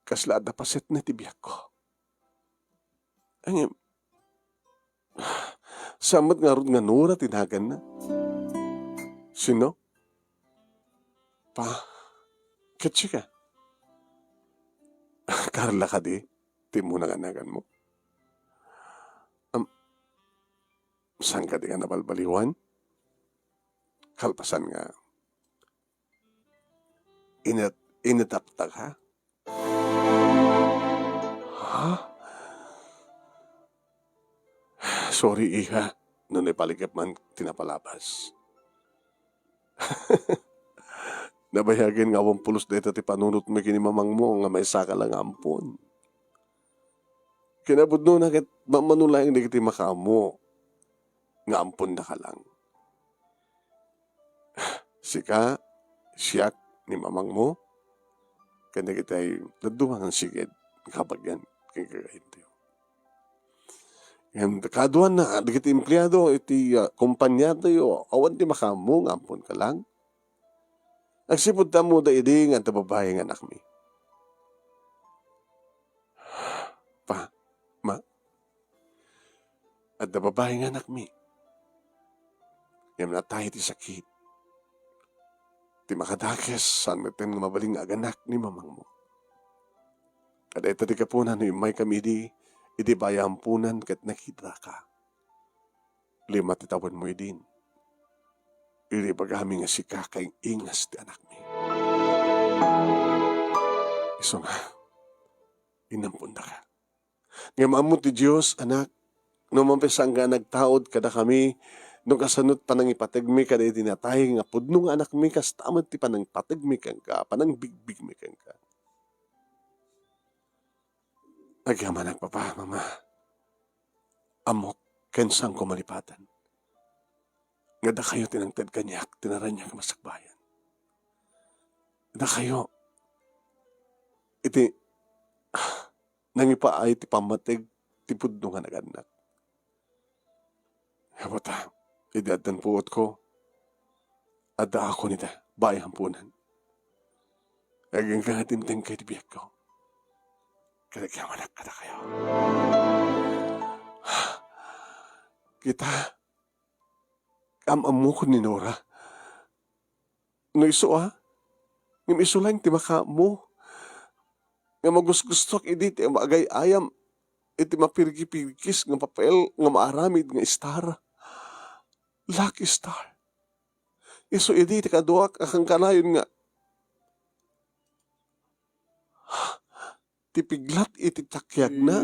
Kasla da paset na ti biyak ko. Ang samat nga ron nga nura tinagan na. Sino? Pa, ketsi ka. Karla ka di, ti mo nanganagan mo. Saan ka di ka nabalbaliwan? Kalpasan nga. Inataptag ha? Ha? Sorry, iha. Noon ay paligap man tinapalabas. Nabayagin nga awang pulos dito ti panunot mo kinimamang mo nga may saka lang ampon. Kinabud no na kit mamanulaing di kiti makaamo. Nga ampon na ka lang. Sika, siyak ni mamang mo, kanya kita'y naduwang ang sigid kapag yan kagagayin tayo. Yan, kaduan na, di kiti empleyado, iti kumpanya tayo, awan ti makamu, ngampon ka lang. Nagsipod ta mo da idi nga tababae nga anak mi. Pa, ma, at tababae nga anak mi. Yan na tayo ti sakit. Ti makadakes, saan matin nga mabaling aganak ni mamang mo. Kada ito ti kapunan, may kami idi bayampunan kat nakita ka. 5 titawan mo idin. Ili pagami nga si kakay ingas ti anak mi. Iso nga, inampunda ka. Nga maamon ti Diyos, anak, no mampesang nga nagtaod kada kami, no kasanot panang ipatigmi kada itinatay nga pudno nga anak mi, kas tamad ti panang patigmi kang ka, panang bigbig mi kang ka. Agyaman ang papa, mama. Amok, kensang kumalipatan. Nga da kayo tinangtad kanyak, tinaranyak masakbayan. Da kayo, iti nangipaay ti pamatig ti pudno nga naganak. Habata, idatan puot ko, adda ako nita, bahay hampunan. Aging kangatinteng kay ti biyak ko. Kadagyaman kada kayo. Kita, amamu ko ni Nora. No iso ngim iso lang ti maka mo. Nga magusgustok iti magay ayam, iti mapirgi-pirgis nga papel nga maaramid nga star. Lucky star. Iso iti ti kaduak akang kanayon nga tipiglat iti takyak na.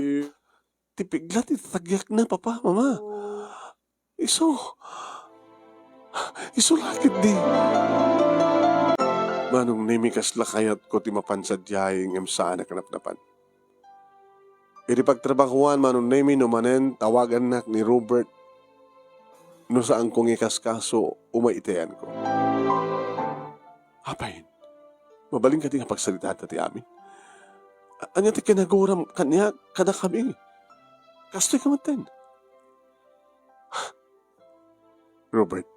Tipiglat iti takyak na, papa, mama. Iso lakit di. Manong nimikas lakayat ko ti mapansadyay ngem saan nakanapnapan. Iti pagtrabakuan manong nemi no manen tawagan nak ni Robert no saan kong ikaskaso umaitayan ko. Apayin, mabaling ka di nga pagsalita ti amin. Anya ti kinaguram kanya kada kami. Kastoy ka maten. Robert,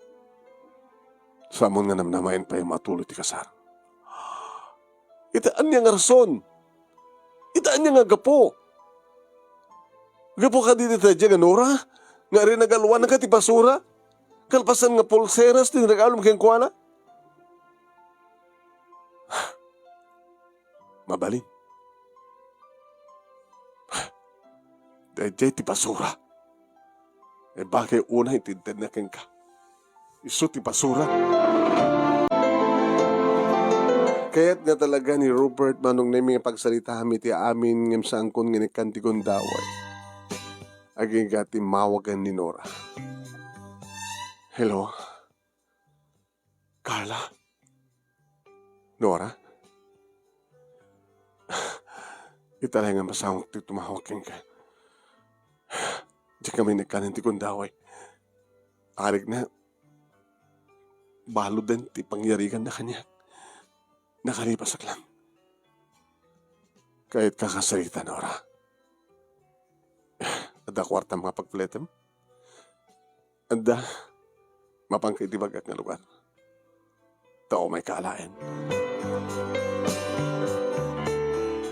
samon nga namnamayan pa yung matuloy ti kasar. Itaan niya nga rason. Itaan niya nga gapo. Gapo ka dito tayo nga Nora? Nga rin nagaluan na ka ti basura? Kalpasan nga pulseras din nagalom kayong kuwana? Mabalin. Dahil ti basura. Bakit una itintin na ka? Iso ti basura. Kaya't nga talaga ni Robert manong naming pagsalita ti amin ngem saan kon nginikan ti gondaway. Aging gati mawagan ni Nora. Hello? Carla? Nora? Italay nga masawang ti tumawag ka. Di kami nagkanan ti gondaway. Arig na balo din ti pangyarigan na kanya. Nakalipasak lang. Kahit kakasalita, Nora. Ada kwarta mga pagpletem. Ada mapangkaitibag at nga lugar. Tao may kaalain.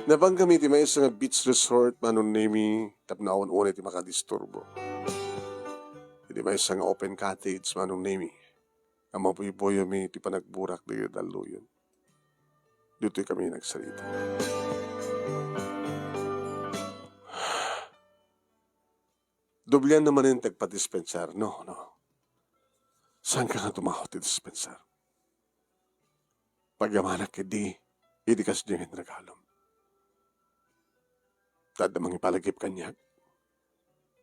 Nabang kami ti may isang beach resort manon nami tapnaon unay ti makadisturbo. Ti may isang open cottage manon nami. Ang mapuiboyo mi ti panagburak di daluyon. Dito'y kami nagsalita. Doblian naman yung tagpa-dispensar. No. Saan ka nga tumahot ti dispensar? Pagyamanak di kas diyan yung nagalom. Tad namang ipalagip kanyak.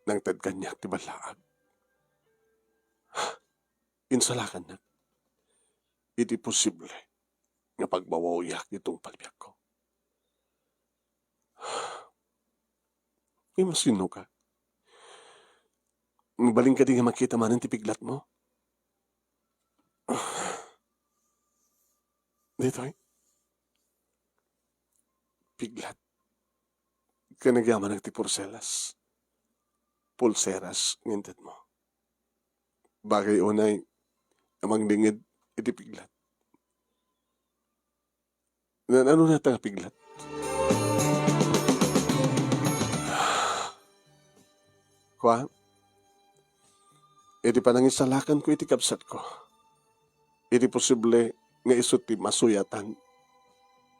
Nang tad kanyak ti balaag. Insalakan na. Iti posible nga pagbawawyak nitong palbiyak ko. Masino ka? Mabaling ka di nga makita man ang tipiglat mo? Dito piglat. Kanagyaman ang tipurselas. Pulseras ngintet mo. Bagay unay, amang dingid itipiglat. Ano na tanga piglat? Kwa? Edi panangisalakan ko iti kapsat ko. Edi posible nga isot ti masuyatan.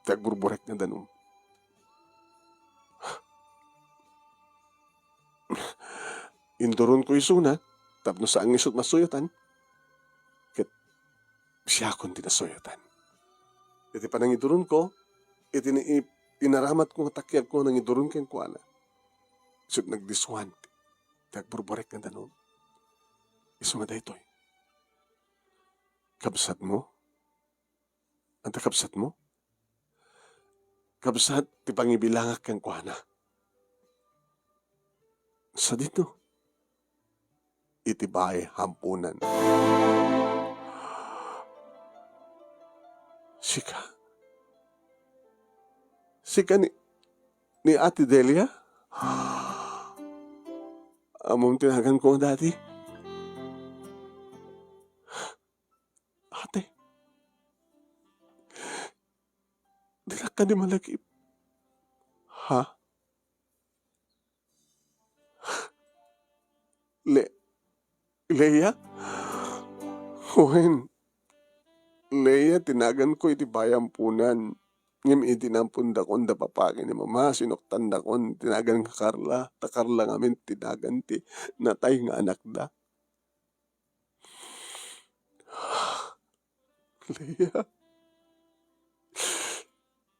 Tagburburek na danum. Induron ko isuna, tapno saan isot masuyatan. Ket siya akong tinasuyatan. Iti panangiduron ko, iti inaramat ko nga takyag ko nang iduron kang kuana. Isot nagdiswan, tagburburek na danum. Iso nga daytoy. Kabsat mo? Anta kabsat mo? Kabsat, ti pangibilangak kang kuana. Sa dito, iti bahay hampunan. si ni Ate Delia? Among tinagan ko dati. Ate, di ka di malagip. Ha? Le, Leia? Wen, Leia, tinagan ko iti bayampunan. Ngem itinampun da kon da papagi ni mama, sinoktan da kon, tinagan ka Carla, ta Carla ngamin tinagan ti, natay nga anak da. Leia,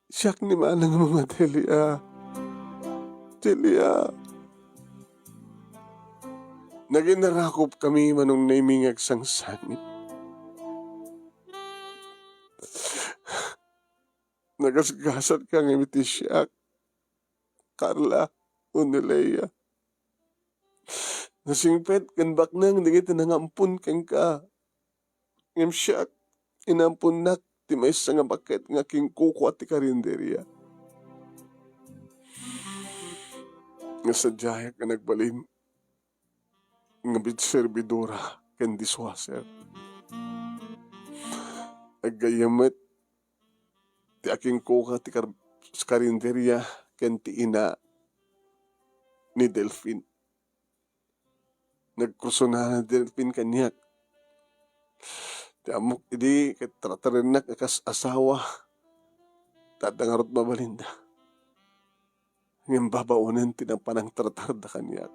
siyak ni manang mga Delia. Delia, naginarakop kami manong naimingag sang sangit. Nagasgasat ka ng imiti siya, Carla, o ni Leia. Nasingpet, kanbak nang, di kita nangampun kang ka. Ngam siya, inampun nak, ti may nga bakit nga king kuko at ti karinderya. Nga sadyaya ka nagbalin, nga bitserbidora, kan diswaser. Agayamat, ti aking kuka ti karinderya, kan ti ina ni Delphine. Nagkurso na Delphine kanyak. Ti amok, idi, katratarenak akas asawa, tatangarot mabalinda. Ngayon babaunan tinampanang tratarda kanyak.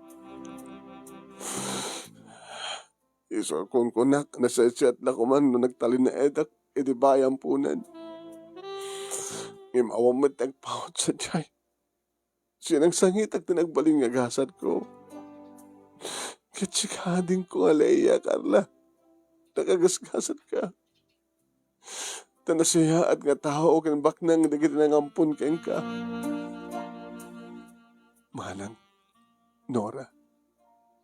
Iso kung kunak, nasasyat na kuman, no nagtalin na edak, edi bayampunan. Ngayon awamot nagpawat sa jay. Sinang sangit at tinagbaling agasat ko. Kitsikading ko, Leia, Carla. Nakagasgasat ka. Tanasiya at nga tao kan baknang digit nangampun keng ka. Manang Nora,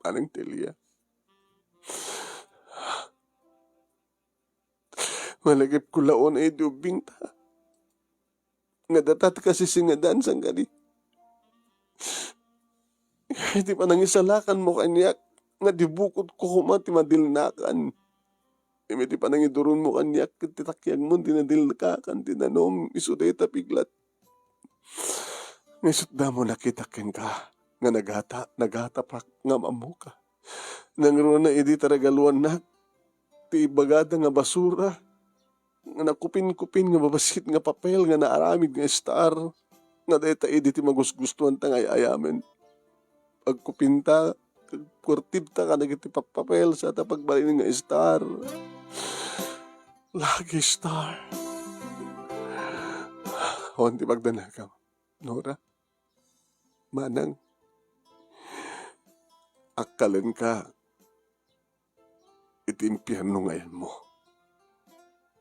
manang Delia. Malagip ko laon ay dubing ta. Nga datat kasi singadan sang gali. Di pa nangisalakan mo kanyak. Nga dibukod ko kumati madilnakan. Di pa nangidurun mo kanyak. Titakyag mo dinadilnakakan. Tinanom isuday tapiglat. Ngisut da mo nakitakin ka. Nga nagatapak nga mamuka. Nangro na idi taragaluan na. Ti bagada nga basura. Nga nakupin-kupin nga babasit nga papel nga naaramid nga star. Nga deta idi ti magusgustuhan ta nga ayamen. Pagkupinta, kurtibta ka nagiti papel sa tapagbalin nga star. Lagi star. Huwag ti pagdanagam. Nora, manang, akkalin ka, itimpihan no ngayon mo.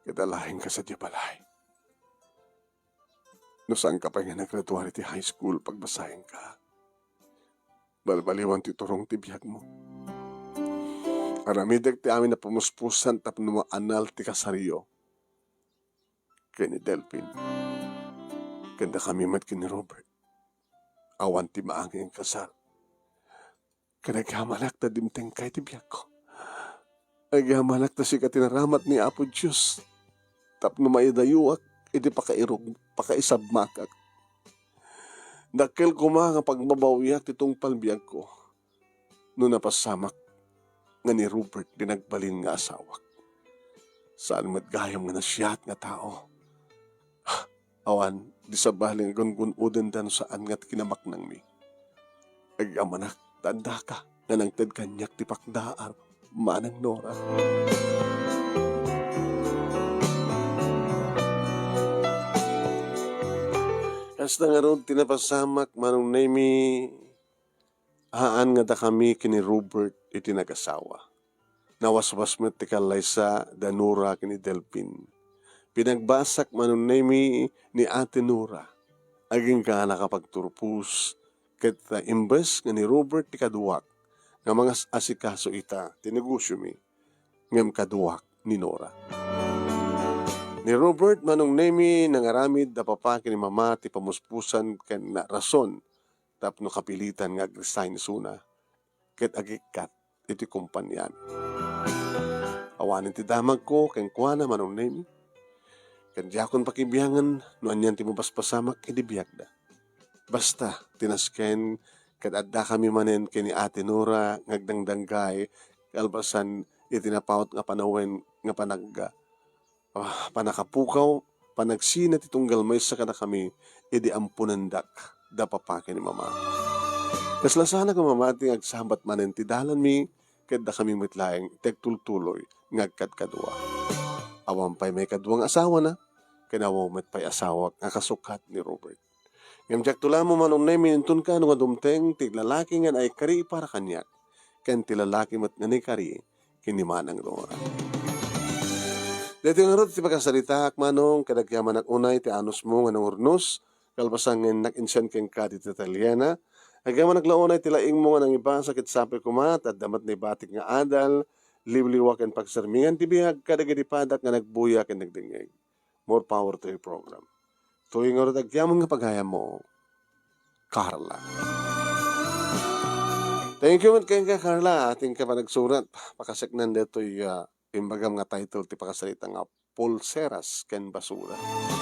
Kadalahin ka sa diabalay. No saan ka pa nga naggraduari ti high school pagbasahin ka. Balbaliwan ti turong ti biyag mo. Aramidag ti amin na pumuspusan tap numaanal ti kasariyo. Kaya ni Delphine. Kanda kami mat kini Robert. Awan ti maanging kasal. Kanagamanak ta dimteng kay ti biyag ko. Agamanak ta si katinaramat ni Apo Diyos. Tap numaidayuak, iti pakaisabmakak. Dakil ko nga pagbabawiyak titong palbiyag ko. No napasamak nga ni Robert dinagbalin nga asawak. Saan matgayam nga nasyat nga tao. Awan, di sa baling gun-gun-uden dan saan nga't kinamak nang mi. Agamanak, tanda ka, nga nangtad kanyak ti pakdaar, manang Nora. Kasta nga ron tinapasamak manong nami haan nga da kami kini Robert iti nagasawa. Nawaswas mo ti kalaysa da Nora kini Delphine. Pinagbasak manong nami ni Ate Nora. Aging ka nakapagturpus ket imbes nga ni Robert ti kaduwak nga mga asikaso ita tinegosyo mi ngem kaduwak ni Nora. Ni Robert manong nemi nangaramid da papaki ni mama ti pamuspusan ken na rason tapno kapilitan nga agresign suna ket agikat iti kumpanyan. Awanin ti damag ko ken kuana manong nemi ken diakon pakibiyangan no anyan ti mapaspasamak iti biag da. Basta tinasken ket adda kami manen ken ni Ate Nora ngagdangdanggay kalpasan iti napawat nga panawen nga panakapukaw panagsina ti tunggal maysa kada kami idi ampunandak da papake ni mama. Kaslasana ko mamati agsabat manen ti dalan mi ket da kami mitlaeng tegtultuloy ngagkadkadua. Awan pay may kaduang asawa na ken awan met pay asawa nga kasukat ni Robert. Ngem jak tula mo manong minintun ka no nga dumteng ti lalaki nga ay kari para kanyak ken ti lalaki met nga ni kari kini manang Nora. Dito nga rin ti pagkasalita manong kadagyaman ak unay ti anos mo nga nangurnos kalpasan nga nakinsan ken ka ti Italiana. Agyaman naglaunay ti laing mo nga nang iba sakit sapi kumat at damat ni batik nga adal liwliwa ken pagsermingan ti bihag kadagiti padak nga nagbuya ken nagdingeg. More power to your program. Tuwing nga rin agyaman nga paghayam mo, Carla. Thank you man kayo ka, Carla. Ating ka pa nagsurat. Pakasaknan dito yung imbagam nga title ti pakasalita nga Pulseras ken Basura.